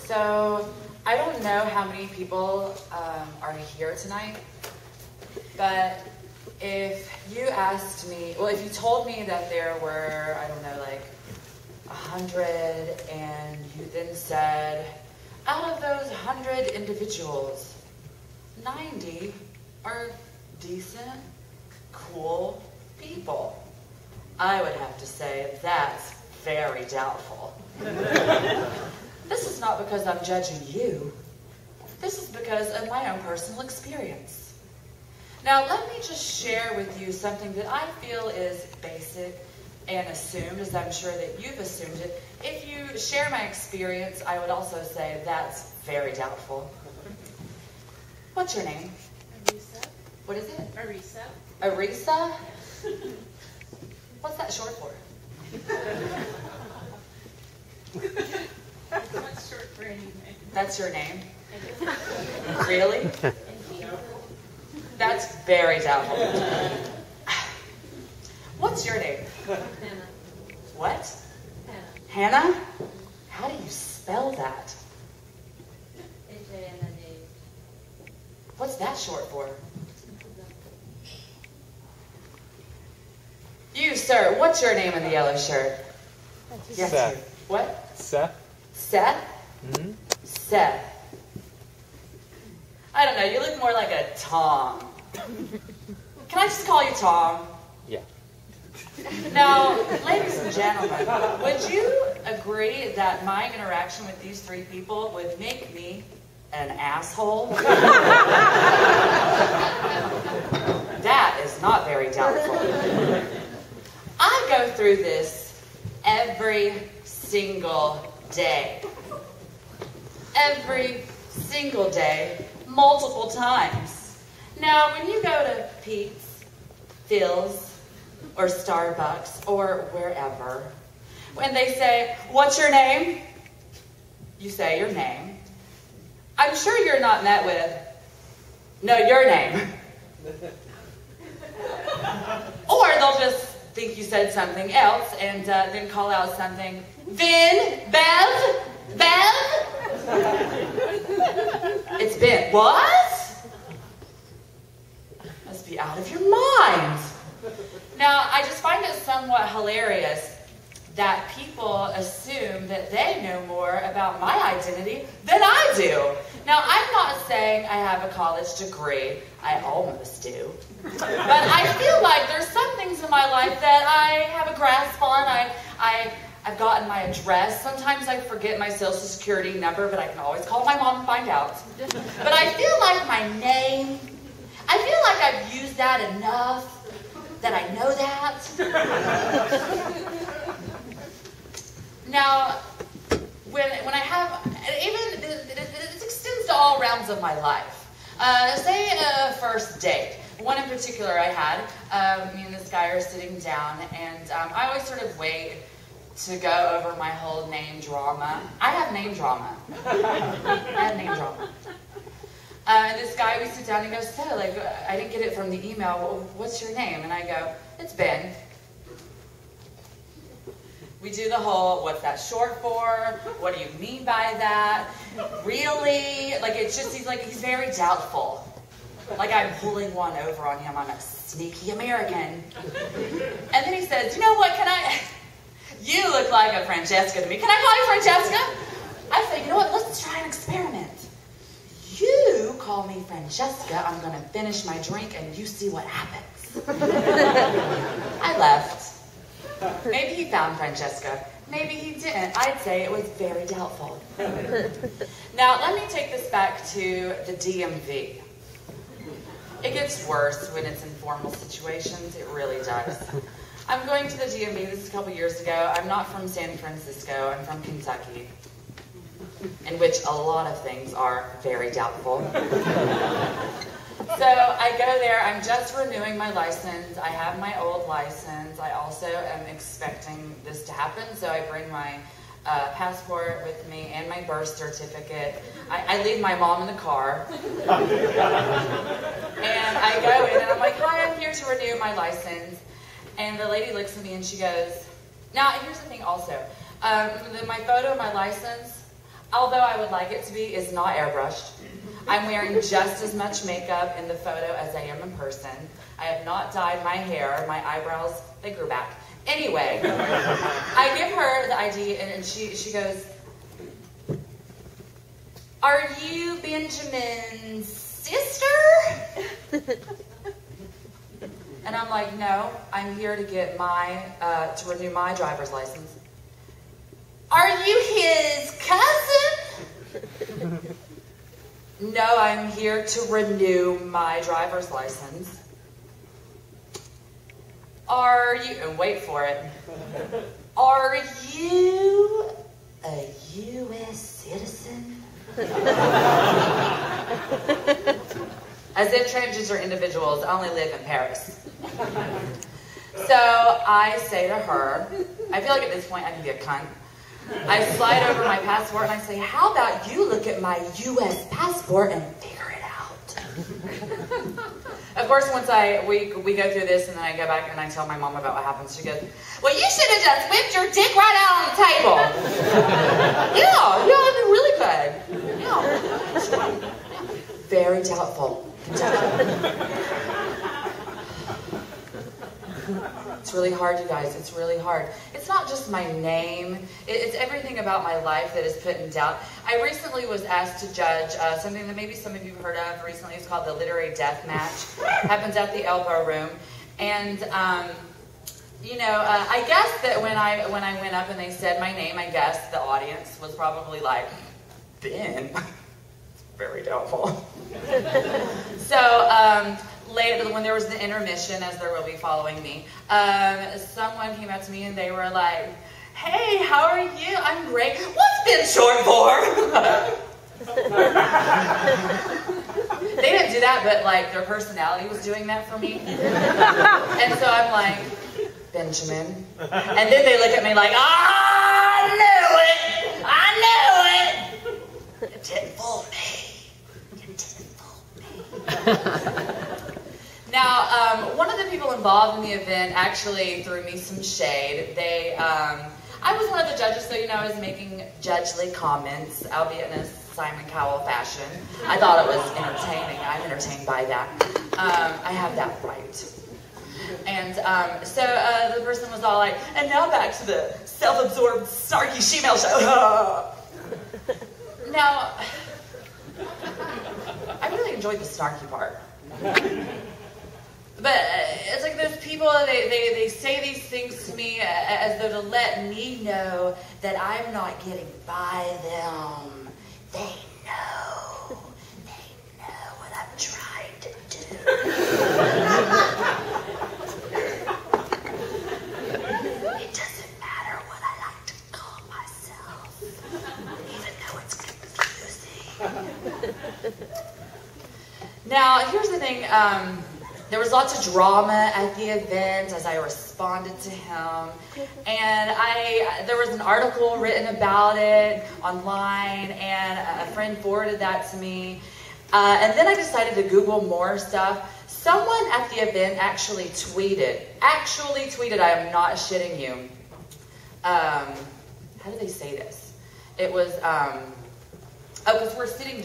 So, I don't know how many people are here tonight, but if you asked me, well, if you told me that there were, I don't know, like 100, and you then said, out of those 100 individuals, 90 are decent, cool people, I would have to say that's very doubtful. This is not because I'm judging you. This is because of my own personal experience. Now, let me just share with you something that I feel is basic and assumed, as I'm sure that you've assumed it. If you share my experience, I would also say that's very doubtful. What's your name? Arisa. What is it? Arisa. Arisa? What's that short for? That's short for anything. That's your name? Really? That's very doubtful. What's your name? Hannah. What? Hannah. Hannah? How do you spell that? H-A-N-N-A. What's that short for? You, sir, what's your name in the yellow shirt? Yes, Seth. you. What? Seth? Seth? Mm-hmm. Seth. I don't know, you look more like a Tom. Can I just call you Tom? Yeah. Now, ladies and gentlemen, would you agree that my interaction with these three people would make me an asshole? That is not very doubtful. I go through this every single day. Every single day, multiple times. Now, when you go to Pete's, Phil's, or Starbucks, or wherever, when they say, what's your name? You say your name. I'm sure you're not met with, no, your name. Or they'll just think you said something else and then call out something, Vin, Bev, Bev? It's been, what? Must be out of your mind. Now, I just find it somewhat hilarious that people assume that they know more about my identity than I do. Now, I'm not saying I have a college degree. I almost do. But I feel like there's some things in my life that I have a grasp on. I've gotten my address. Sometimes I forget my social security number, but I can always call my mom and find out. But I feel like my name, I feel like I've used that enough that I know that. Now, when I have, even, it extends to all realms of my life. Say a first date. One in particular I had, me and this guy are sitting down, and I always sort of wait to go over my whole name drama. I have name drama. And this guy, we sit down and he goes, so, like, I didn't get it from the email. Well, what's your name? And I go, it's Ben. We do the whole, what's that short for? What do you mean by that? Really? Like, it's just, he's very doubtful. Like I'm pulling one over on him. I'm a sneaky American. And then he says, you know what, you look like a Francesca to me. Can I call you Francesca? I say, you know what, let's try an experiment. You call me Francesca, I'm going to finish my drink, and you see what happens. I left. Maybe he found Francesca. Maybe he didn't. I'd say it was very doubtful. Now, let me take this back to the DMV. It gets worse when it's informal situations. It really does. I'm going to the DMV. This is a couple years ago. I'm not from San Francisco. I'm from Kentucky, in which a lot of things are very doubtful. So I go there. I'm just renewing my license. I have my old license. I also am expecting this to happen, so I bring my passport with me and my birth certificate. I leave my mom in the car. And I go in and I'm like, hi, I'm here to renew my license. And the lady looks at me and she goes, now here's the thing also. My photo of my license, although I would like it to be, is not airbrushed. I'm wearing just as much makeup in the photo as I am in person. I have not dyed my hair. My eyebrows, they grew back. Anyway, I give her the ID, and she goes, "Are you Benjamin's sister?" And I'm like, "No, I'm here to get to renew my driver's license." "Are you his cousin?" "No, I'm here to renew my driver's license." "Are you," and wait for it, "are you a U.S. citizen?" As if transgender individuals only live in Paris. So I say to her, I feel like at this point I can be a cunt. I slide over my passport and I say, "How about you look at my U.S. passport and figure it out?" Of course, once we go through this, and then I go back and I tell my mom about what happened. She goes, "Well, you should have just whipped your dick right out on the table." Yeah, I've been really good. Yeah. Very doubtful. It's really hard, you guys. It's really hard. It's not just my name. It's everything about my life that is put in doubt. I recently was asked to judge something that maybe some of you have heard of recently. It's called the Literary Death Match. Happens at the Elbow Room. And, I guess that when I went up and they said my name, I guess the audience was probably like, "Ben." Very doubtful. So, later, when there was the intermission, as there will be following me, someone came up to me and they were like, "Hey, how are you?" "I'm great." "What's Ben short for?" They didn't do that, but like their personality was doing that for me. And so I'm like, "Benjamin." And then they look at me like, "I knew it! I knew it! You didn't fool me. You didn't fool me." Now, one of the people involved in the event actually threw me some shade. I was one of the judges, so I was making judgely comments, albeit in a Simon Cowell fashion. I thought it was entertaining. I'm entertained by that. I have that right. And so the person was all like, "And now back to the self-absorbed, snarky she-male show." Now, I really enjoyed the snarky part. But it's like those people, they say these things to me as though to let me know that I'm not getting by them. They know what I'm trying to do. It doesn't matter what I like to call myself, even though it's confusing. Now, here's the thing. There was lots of drama at the event as I responded to him, and there was an article written about it online, and a friend forwarded that to me, and then I decided to Google more stuff. Someone at the event actually tweeted, I am not shitting you. How do they say this? It was, because we're sitting in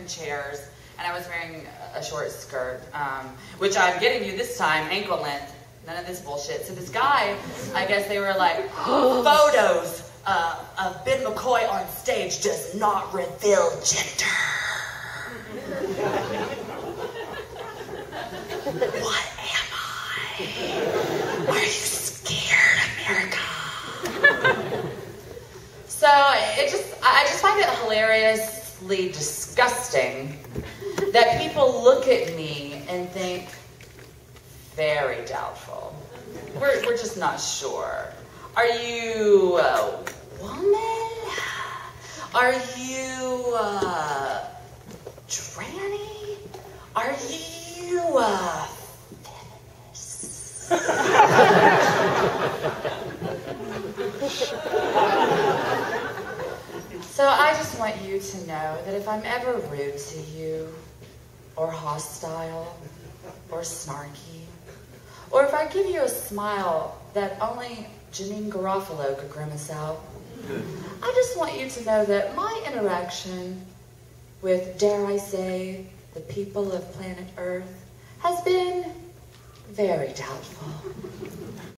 chairs, and I was wearing a short skirt, which I'm getting you this time, ankle length. None of this bullshit. So this guy, I guess they were like, "Photos of Ben McCoy on stage does not reveal gender." What am I? Are you scared, America? So I just find it hilariously disgusting that people look at me and think, very doubtful. We're just not sure. Are you a woman? Are you a tranny? Are you a feminist? So I just want you to know that if I'm ever rude to you, or hostile, or snarky, or if I give you a smile that only Janine Garofalo could grimace out, I just want you to know that my interaction with, dare I say, the people of planet Earth has been very doubtful.